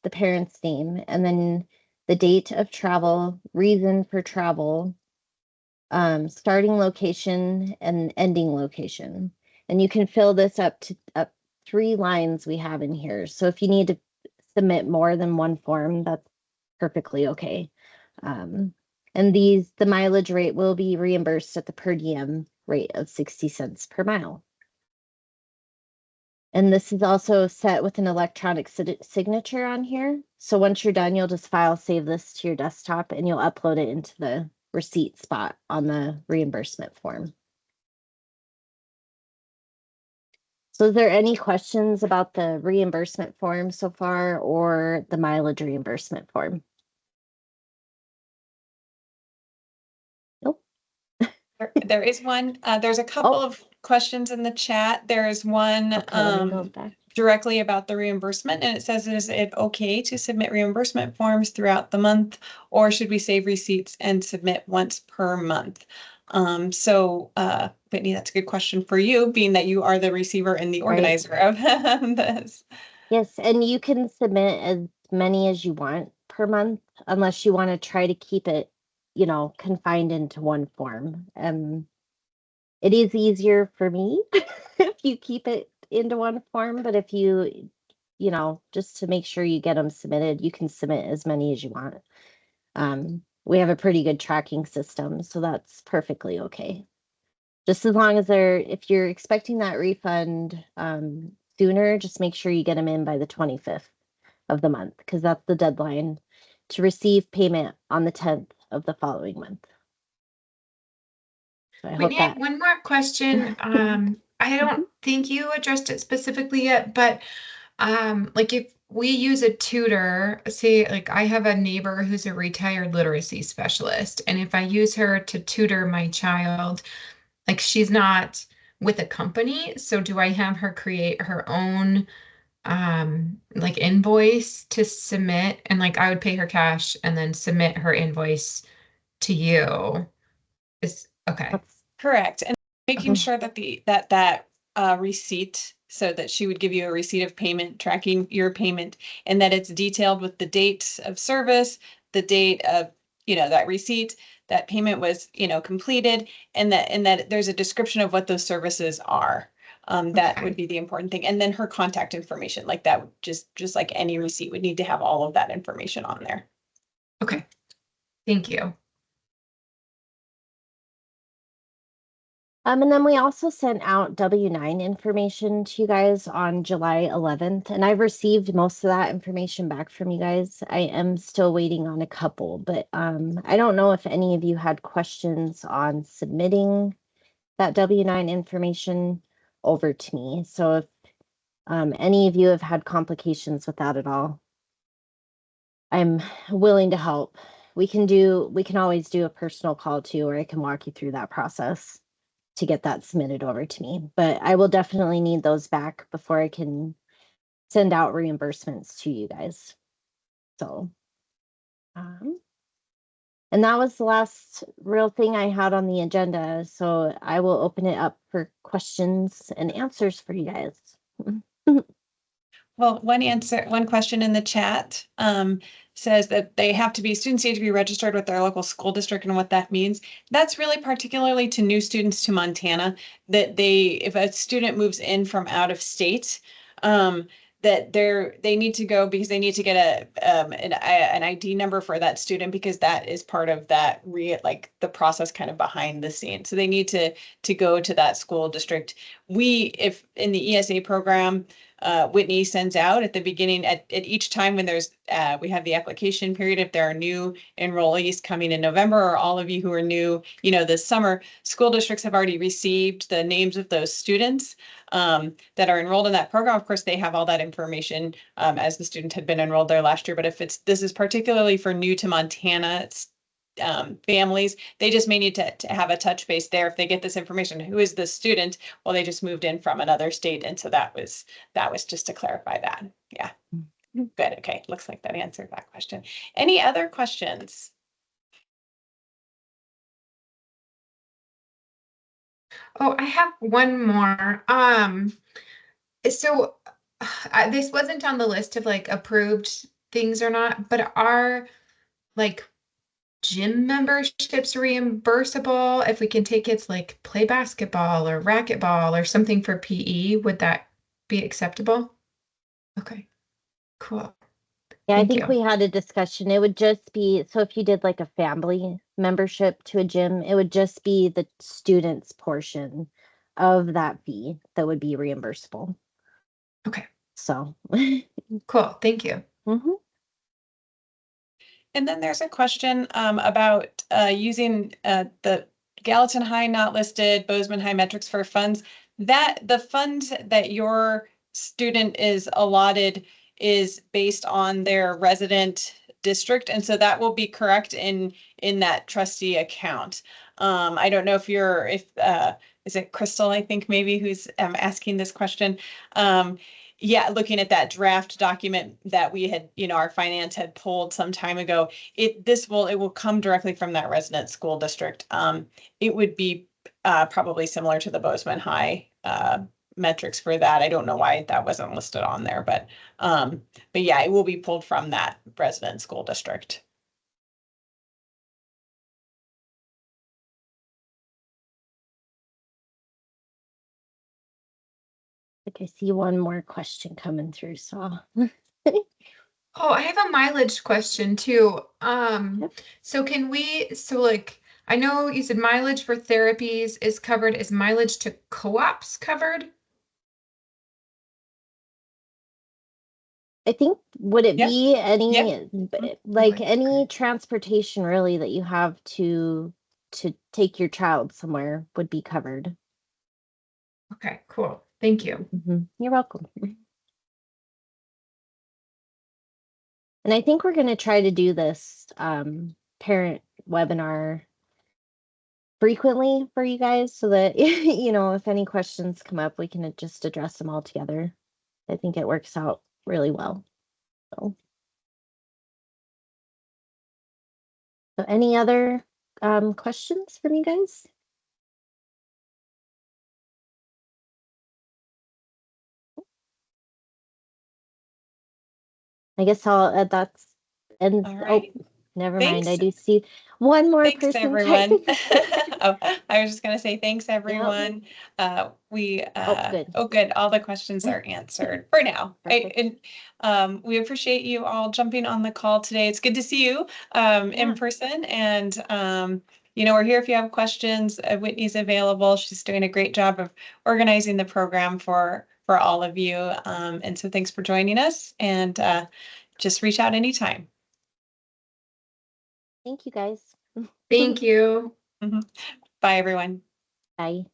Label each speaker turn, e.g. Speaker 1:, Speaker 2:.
Speaker 1: the parent's name, and then the date of travel, reason for travel, starting location and ending location. And you can fill this up 3 lines we have in here. So if you need to submit more than one form, that's perfectly okay. And the mileage rate will be reimbursed at the per diem rate of 60 cents per mile. And this is also set with an electronic signature on here. So once you're done, you'll just file save this to your desktop and you'll upload it into the receipt spot on the reimbursement form. So is there any questions about the reimbursement form so far or the mileage reimbursement form? Nope.
Speaker 2: There is one. There's a couple of questions in the chat. There is one directly about the reimbursement, and it says, is it okay to submit reimbursement forms throughout the month, or should we save receipts and submit once per month? Whitney, that's a good question for you, being that you are the receiver and the organizer of this.
Speaker 1: Yes, and you can submit as many as you want per month, unless you want to try to keep it, you know, confined into one form. It is easier for me if you keep it into one form, but if you know, just to make sure you get them submitted, you can submit as many as you want. We have a pretty good tracking system, so that's perfectly okay. Just as long as if you're expecting that refund sooner, just make sure you get them in by the 25th of the month, because that's the deadline to receive payment on the 10th of the following month. So I hope that.
Speaker 3: One more question. I don't think you addressed it specifically yet, but like if we use a tutor, say like I have a neighbor who's a retired literacy specialist, and if I use her to tutor my child, like she's not with a company, so do I have her create her own like invoice to submit, and like I would pay her cash and then submit her invoice to you? Is okay.
Speaker 1: That's
Speaker 2: correct. And making sure that that receipt, so that she would give you a receipt of payment, tracking your payment, and that it's detailed with the date of service, the date of, you know, that receipt, that payment was, you know, completed, and that there's a description of what those services are. That would be the important thing. And then her contact information, like that, just like any receipt would need to have all of that information on there.
Speaker 3: Okay. Thank you.
Speaker 1: And then we also sent out W-9 information to you guys on July 11th, and I've received most of that information back from you guys. I am still waiting on a couple, but I don't know if any of you had questions on submitting that W-9 information over to me. So if any of you have had complications with that at all, I'm willing to help. We can always do a personal call too, or I can walk you through that process to get that submitted over to me. But I will definitely need those back before I can send out reimbursements to you guys. So, and that was the last real thing I had on the agenda. So I will open it up for questions and answers for you guys.
Speaker 2: Well, one question in the chat says that students need to be registered with their local school district, and what that means. That's really particularly to new students to Montana, that if a student moves in from out of state, that they need to go, because they need to get an ID number for that student, because that is part of that like the process kind of behind the scenes. So they need to go to that school district. If in the ESA program, Whitney sends out at the beginning at each time when we have the application period, if there are new enrollees coming in November, or all of you who are new, you know, this summer, school districts have already received the names of those students that are enrolled in that program. Of course, they have all that information as the student had been enrolled there last year. But if this is particularly for new to Montana families, they just may need to have a touch base there. If they get this information, who is this student? Well, they just moved in from another state. And so that was just to clarify that. Yeah. Good. Okay. Looks like that answered that question. Any other questions?
Speaker 3: Oh, I have one more. So this wasn't on the list of like approved things are not, but are like gym memberships reimbursable? If we can take kids like play basketball or racquetball or something for PE, would that be acceptable? Okay, cool.
Speaker 1: Yeah, I
Speaker 3: Thank
Speaker 1: think
Speaker 3: you.
Speaker 1: we had a discussion. It would just be, so if you did like a family membership to a gym, it would just be the student's portion of that fee that would be reimbursable.
Speaker 3: Okay,
Speaker 1: So,
Speaker 3: cool. Thank you.
Speaker 1: mhm.
Speaker 2: And then there's a question about using the Gallatin High not listed, Bozeman High metrics for funds. That the funds that your student is allotted is based on their resident district, and so that will be correct in that trustee account. I don't know if is it Crystal, I think maybe, who's asking this question. Yeah, looking at that draft document that we had, our finance had pulled some time ago, it will come directly from that resident school district. It would be probably similar to the Bozeman High metrics for that. I don't know why that wasn't listed on there, but yeah, it will be pulled from that resident school district.
Speaker 1: Like I see one more question coming through, so.
Speaker 3: Oh, I have a mileage question too.
Speaker 1: Yep.
Speaker 3: So like, I know you said mileage for therapies is covered. Is mileage to co-ops covered?
Speaker 1: I think, would it
Speaker 2: Yep.
Speaker 1: be any,
Speaker 2: Yep.
Speaker 1: like
Speaker 3: Okay,
Speaker 1: any
Speaker 3: great.
Speaker 1: transportation really that you have to take your child somewhere would be covered.
Speaker 3: Okay, cool. Thank you.
Speaker 1: You're welcome. And I think we're going to try to do this parent webinar frequently for you guys so that, if any questions come up, we can just address them all together. I think it works out really well. So any other questions from you guys? I guess that's and
Speaker 2: All
Speaker 1: oh,
Speaker 2: right.
Speaker 1: never mind. I
Speaker 2: Thanks.
Speaker 1: do see one more
Speaker 2: Thanks,
Speaker 1: person
Speaker 2: everyone.
Speaker 1: typing.
Speaker 2: Oh, I was just going to say thanks,
Speaker 1: Yep.
Speaker 2: everyone.
Speaker 1: Good.
Speaker 2: Oh, good. All the questions are answered for now.
Speaker 1: Perfect.
Speaker 2: We appreciate you all jumping on the call today. It's good to see you
Speaker 1: Yeah.
Speaker 2: in person. And, we're here if you have questions. Whitney's available. She's doing a great job of organizing the program for all of you. And so thanks for joining us, and just reach out anytime.
Speaker 1: Thank you guys.
Speaker 3: Thank you.
Speaker 2: Bye, everyone.
Speaker 1: Bye.